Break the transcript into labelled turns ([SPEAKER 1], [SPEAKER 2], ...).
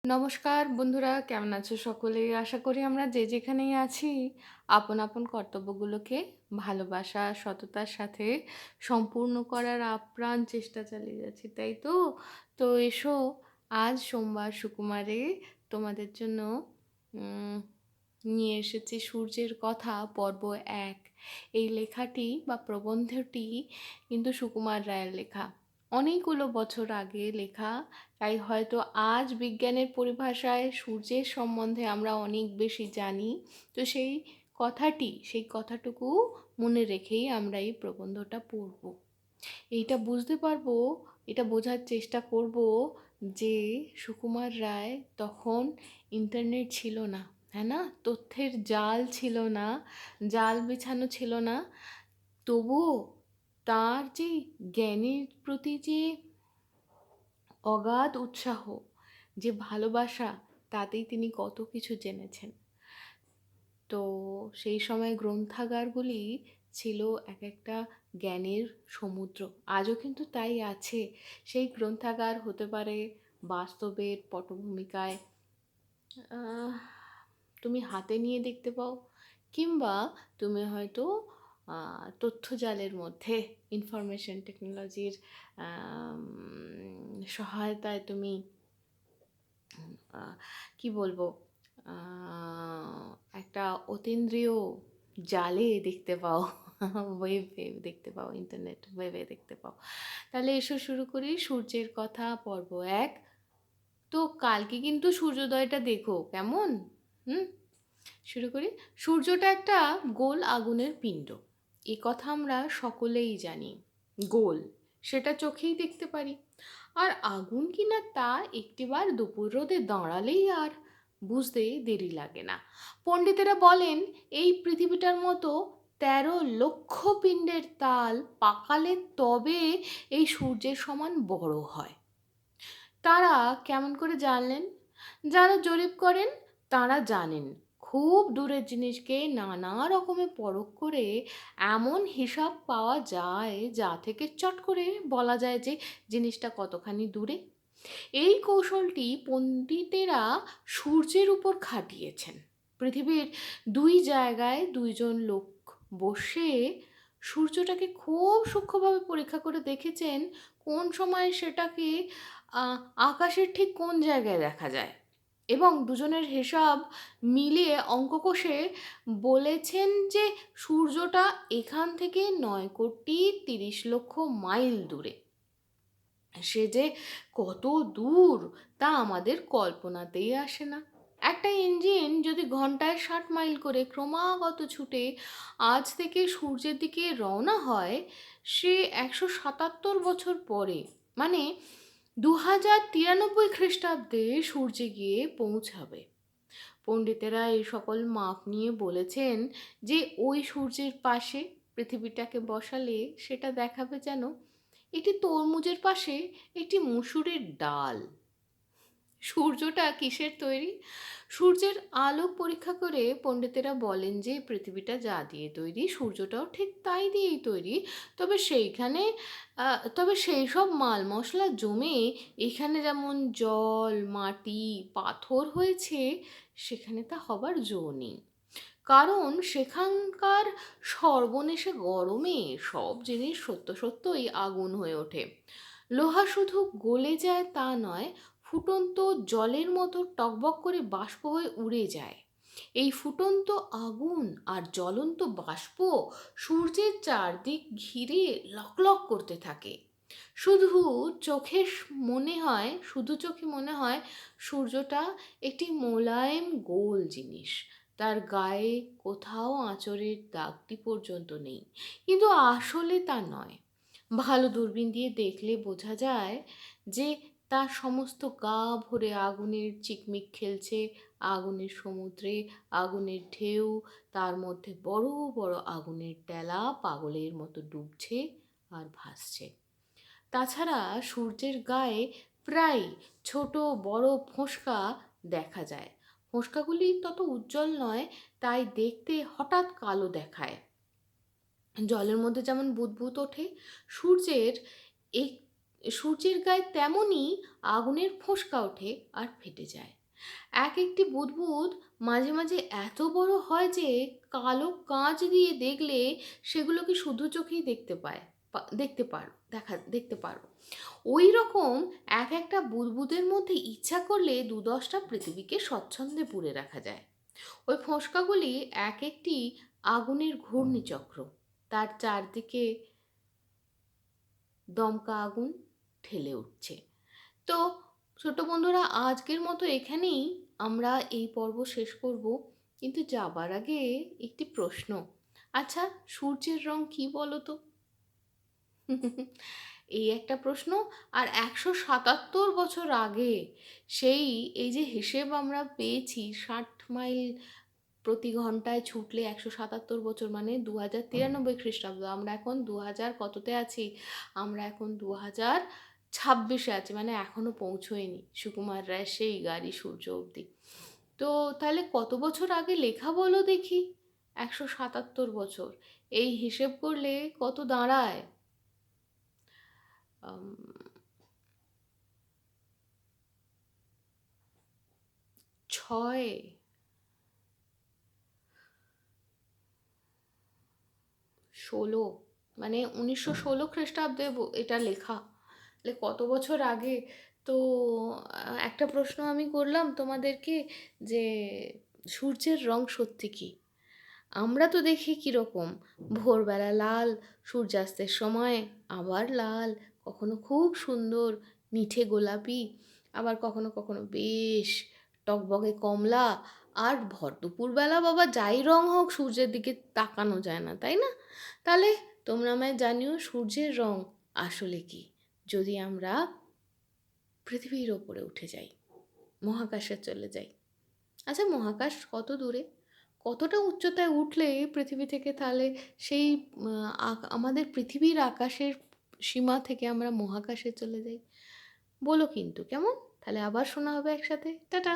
[SPEAKER 1] নমস্কার বন্ধুরা, কেমন আছো সকলে? আশা করি আমরা যে যেখানেই আছি আপন আপন কর্তব্যগুলোকে ভালোবাসা সততার সাথে সম্পূর্ণ করার আপ্রাণ চেষ্টা চালিয়ে যাচ্ছি, তাই তো? তো এসো, আজ সোমবার সুকুমারে তোমাদের জন্য উম, নিয়ে এসেছি সূর্যের কথা পর্ব 1। এই লেখাটি বা প্রবন্ধটি কিন্তু সুকুমার রায়ের লেখা, অনেকগুলো বছর আগে লেখা। তাই হয়তো আজ বিজ্ঞানের পরিভাষায় সূর্যের সম্বন্ধে আমরা অনেক বেশি জানি। তো সেই কথাটুকু মনে রেখেই আমরা এই প্রবন্ধটা পড়ব। এইটা বুঝতে পারবো, এটা বোঝার চেষ্টা করব যে সুকুমার রায় তখন ইন্টারনেট ছিল না, হ্যাঁ না, তথ্যের জাল ছিল না, জাল বিছানো ছিল না। তবুও তার যে জ্ঞানের প্রতি যে অগাধ উৎসাহ, যে ভালোবাসা, তাতেই তিনি কত কিছু জেনেছেন। তো সেই সময় গ্রন্থাগারগুলি ছিল এক একটা জ্ঞানের সমুদ্র, আজও কিন্তু তাই আছে। সেই গ্রন্থাগার হতে পারে বাস্তবের পটভূমিকায় আহ, তুমি হাতে নিয়ে দেখতে পাও, কিংবা তুমি হয়তো তথ্যজালের মধ্যে ইনফরমেশন টেকনোলজির সহায়তায় তুমি কি বলবো, একটা অতীন্দ্রিয় জালে দেখতে পাও, ওয়েবে দেখতে পাও, ইন্টারনেট ওয়েবে দেখতে পাও। তাহলে এসো শুরু করি সূর্যের কথা পর্ব 1। তো কালকে কিন্তু সূর্যোদয়টা দেখো কেমন। হুম, শুরু করি। সূর্যটা একটা গোল আগুনের পিণ্ড, এ কথা আমরা সকলেই জানি। গোল, সেটা চোখেই দেখতে পারি। আর আগুন কিনা তা একটিবার দুপুর রোদে দাঁড়ালেই আর বুঝতে দেরি লাগে না। পণ্ডিতেরা বলেন এই পৃথিবীটার মতো 13 লক্ষ পিণ্ডের তাল পাকালে তবে এই সূর্যের সমান বড় হয়। তারা কেমন করে জানলেন? যারা জরিপ করেন তারা জানেন খুব দূরের জিনিসকে নানা রকমে পরখ করে এমন হিসাব পাওয়া যায় যা থেকে চট করে বলা যায় যে জিনিসটা কতখানি দূরে। এই কৌশলটি পণ্ডিতেরা সূর্যের উপর খাটিয়েছেন। পৃথিবীর 2 জায়গায় 2জন লোক বসে সূর্যটাকে খুব সূক্ষ্মভাবে পরীক্ষা করে দেখেছেন কোন সময় সেটাকে আকাশের ঠিক কোন জায়গায় দেখা যায়, এবং দুজনের হিসাব মিলিয়ে অঙ্ক কষে বলেছেন যে সূর্যটা এখান থেকে 9,30,00,000 মাইল দূরে। সে যে কত দূর তা আমাদের কল্পনাতেই আসে না। একটা ইঞ্জিন যদি ঘন্টায় 60 মাইল করে ক্রমাগত ছুটে আজ থেকে সূর্যের দিকে রওনা হয়, সে 177 বছর পরে, মানে 2093 খ্রিস্টাব্দে সূর্যে গিয়ে পৌঁছাবে। পণ্ডিতেরা এই সকল মাপ নিয়ে বলেছেন যে ওই সূর্যের পাশে পৃথিবীটাকে বসালে সেটা দেখাবে যেন একটি তরমুজের পাশে একটি মসুরের ডাল। সূর্যটা কিসের তৈরি? সূর্যের আলো পরীক্ষা করে পণ্ডিতেরা বলেন যে পৃথিবীটা যা দিয়ে তৈরি সূর্যটাও ঠিক তাই দিয়েই তৈরি। তবে সেই সব মাল মশলা জমে এখানে যেমন জল, মাটি, পাথর হয়েছে, সেখানে তা হবার জো নেই। কারণ সেখানকার সর্বনেশে গরমে সব জিনিস সত্য সত্যই আগুন হয়ে ওঠে। লোহা শুধু গলে যায় তা নয়, ফুটন্ত জলের মতো টকবক করে বাষ্প হয়ে উড়ে যায়। এই ফুটন্ত আগুন আর জ্বলন্ত বাষ্প সূর্যের চারদিক ঘিরে লকলক করতে থাকে। শুধু শুধু চোখে মনে হয় সূর্যটা একটি মোলায়েম গোল জিনিস, তার গায়ে কোথাও আঁচড়ের দাগটি পর্যন্ত নেই। কিন্তু আসলে তা নয়। ভালো দূরবীন দিয়ে দেখলে বোঝা যায় যে তার সমস্ত গা ভরে আগুনের চিকমিক খেলছে, আগুনের সমুদ্রে আগুনের ঢেউ, তার মধ্যে বড় বড় আগুনের টেলা পাগলের মতো ডুবছে আর ভাসছে। তাছাড়া সূর্যের গায়ে প্রায় ছোট বড় ফোঁসকা দেখা যায়। ফোঁসকাগুলি তত উজ্জ্বল নয়, তাই দেখতে হঠাৎ কালো দেখায়। জলের মধ্যে যেমন বুদবুদ ওঠে, সূর্যের এক সূর্যের গায়ে তেমনই আগুনের ফোঁসকা ওঠে আর ফেটে যায়। এক একটি বুদবুদ মাঝে মাঝে এত বড় হয় যে কালো কাঁচ দিয়ে দেখলে সেগুলোকে শুধু চোখেই দেখতে পারো। ওই রকম এক একটা বুদবুদের মধ্যে ইচ্ছা করলে ২-১০টা পৃথিবীকে স্বচ্ছন্দে পুড়ে রাখা যায়। ওই ফোঁসকাগুলি এক একটি আগুনের ঘূর্ণিচক্র, তার চারদিকে দমকা আগুন ঠেলে উঠছে। তো ছোট বন্ধুরা, আজকের মতো এখানেই আমরা এই পর্ব শেষ করব। কিন্তু যাবার আগে একটি প্রশ্ন। আচ্ছা, সূর্যের রং কি বলো তো? এই একটা প্রশ্ন। আর ১৭৭ বছর আগে এই যে হিসেব আমরা পেয়েছি, ৬০ মাইল প্রতি ঘন্টায় ছুটলে ১৭৭ বছর, মানে ২০৯৩ খ্রিস্টাব্দ। আমরা এখন ২০০০ কততে আছি? আমরা এখন ২০২৬-এ আছি, মানে এখনো পৌঁছোয়নি সুকুমার রায়ের সেই গাড়ি সূর্য অবধি। তো তাহলে কত বছর আগে লেখা বলো দেখি? ১৭৭ বছর। এই হিসেব করলে কত দাঁড়ায়? ৬, ১৬, মানে ১৯১৬ খ্রিস্টাব্দে এটা লেখা। তাহলে কত বছর আগে? তো একটা প্রশ্ন আমি করলাম তোমাদেরকে, যে সূর্যের রং সত্যি কি? আমরা তো দেখি কীরকম, ভোরবেলা লাল, সূর্যাস্তের সময় আবার লাল, কখনো খুব সুন্দর মিঠে গোলাপি, আবার কখনো কখনো বেশ টকবকে কমলা। আর ভর দুপুরবেলা বাবা যাই রং হোক, সূর্যের দিকে তাকানো যায় না, তাই না? তাহলে তোমরা আমায় জানিও সূর্যের রং আসলে কি, যদি আমরা পৃথিবীর ওপরে উঠে যাই, মহাকাশে চলে যাই। আচ্ছা, মহাকাশ কত দূরে? কতটা উচ্চতায় উঠলে পৃথিবী থেকে তাহলে সেই আমাদের পৃথিবীর আকাশের সীমা থেকে আমরা মহাকাশে চলে যাই? বলো কিন্তু, কেমন? তাহলে আবার শোনা হবে একসাথে। টাটা।